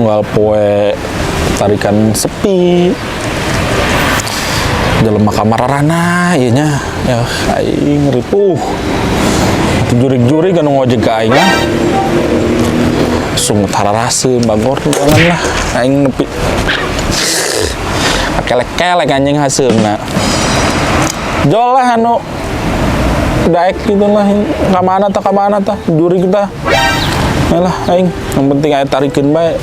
tunggal poe tarikan sepi jelema kamar rana ieu nya ya aing ripuh jurig-jurig anu ngojeg ka aing sungut hararase bagor jangan lah aing nepi kelek-kelek anjing haseulna jol lah anu daek gitu lah ka mana tah jurig tah lah aing yang penting aya tarikeun bae.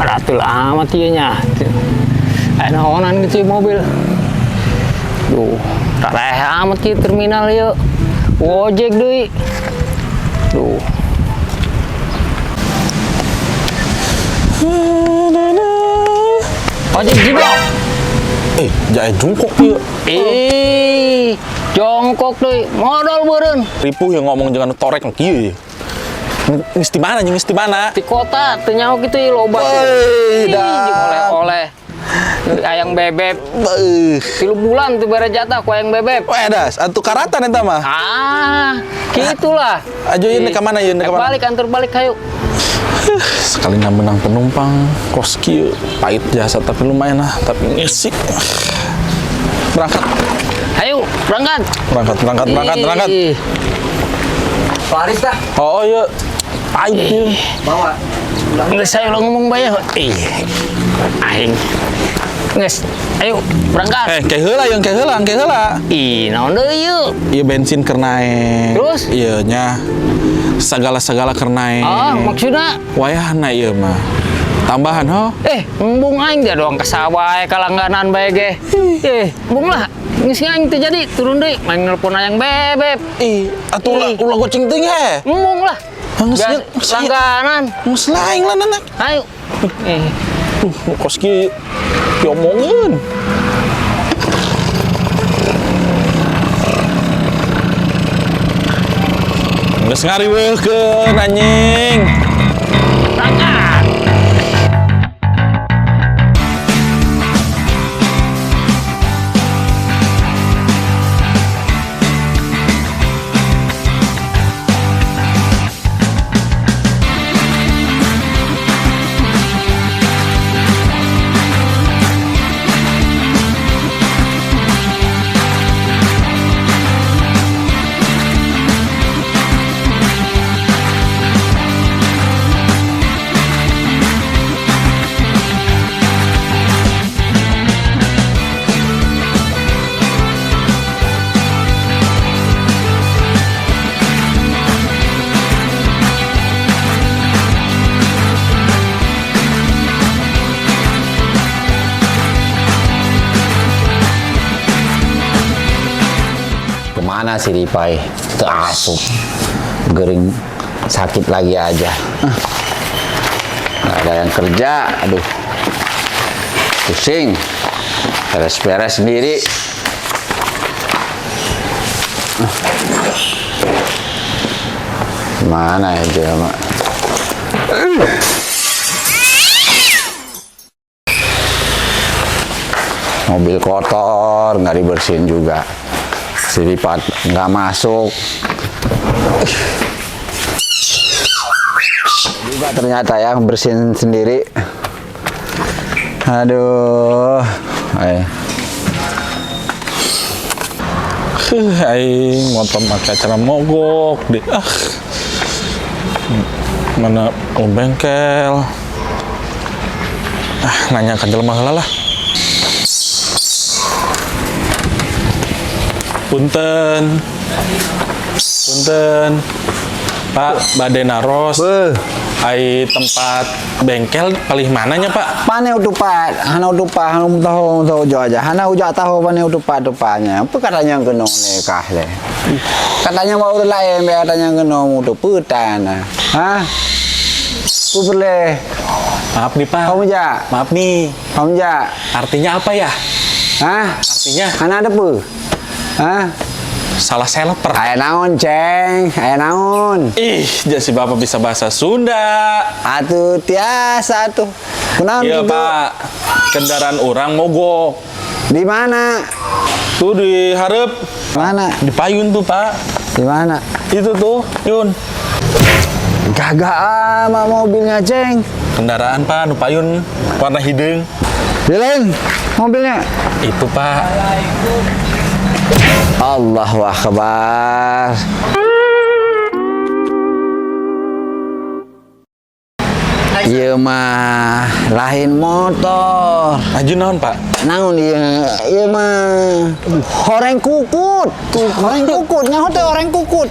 Ratul amat ieu nya. Aya naonan gitu mobil. Duh, rareh amat kieu terminal ieu. Ojek deui. Duh. Ojek jibok. Jae jongkok ieu. Jongkok deui, modal beureun. Ripuh yang ngomong jangan torek kieu. Geus di mana jeung geus di mana? Di kota teu nyaho kitu loba. Oleh-oleh. Ayang bebek. 3 bulan tuh bare jatah ku ayang bebek. Das, atuh karatan eta mah. Gitulah. Ajo ieu ka mana ieu? Balik antar balik hayu. Sekali menang penumpang kos kieu pahit jasa tapi lumayan lah tapi ngisik. Berangkat. Ayo, berangkat. Berangkat. Paris dah. Oh iya. Pahit ieu. Bawa. Nggak saya ulang ngomong bayar. Aing. Nges. Ayo, berangkat. Kayak heula. Naon deui ieu? Ieu bensin keur naek. Terus? Ieu nya segala keur naek. Maksudna wayahna ieu mah. Tambahan ho. Embung aing dia doang kasawae kalangganan bae ge. Embung lah. Geus aing teh jadi turun deui main nelpon ayang bebek. Atuh ulah goceng teuing he. Embung lah. Langganan. Geus laeng lah anak. Ayo. Kos ki diomongin. Geus ngariweuhkeun anjing. Berangkat. Kemana si Ripai? Terasup, gering, sakit lagi aja. Nggak ada yang kerja, aduh, pusing, beres-beres sendiri. Mana aja mak? Mobil kotor, nggak dibersihin juga. Si lipat nggak masuk juga ternyata ya bersihin sendiri. Aduh, aing motor pakai cara mogok deh. Mana bengkel? Nanya ke jelema heula lah. Punten, Pak, bade naros. Ai tempat bengkel paling mananya Pak? Pane utupat, hana utupat, hana tahu aja. Hana uja tahu pane utupat-utupatnya. Apa katanya kena nekah le? Katanya mau lain, katanya kena utuputan. Hah? Boleh. Maaf nih Pak. Kamu ja? Maaf nih. Kamu ja? Artinya apa ya? Hah? Artinya? Hana ada pu? Hah? Salah seleper. Aya naon, Ceng? Aya naon? Ih, jadi Bapak bisa bahasa Sunda. Atuh tiasa atuh. Kunaon Iya gitu? Pak, kendaraan orang mogok. Di mana? Tuh di hareup, Mana? di payun tuh Pak. Di mana? Itu tuh, Yun. Gagak ama mobilnya, Ceng. Kendaraan Pak, nu payun warna hidung. Dileng mobilnya. Itu Pak. Allahu Akbar. Ieu mah lain motor. Maju naon Pak? Naon ieu mah horeng kukut. Tuh, horeng kukut, nyaho teh horeng kukut.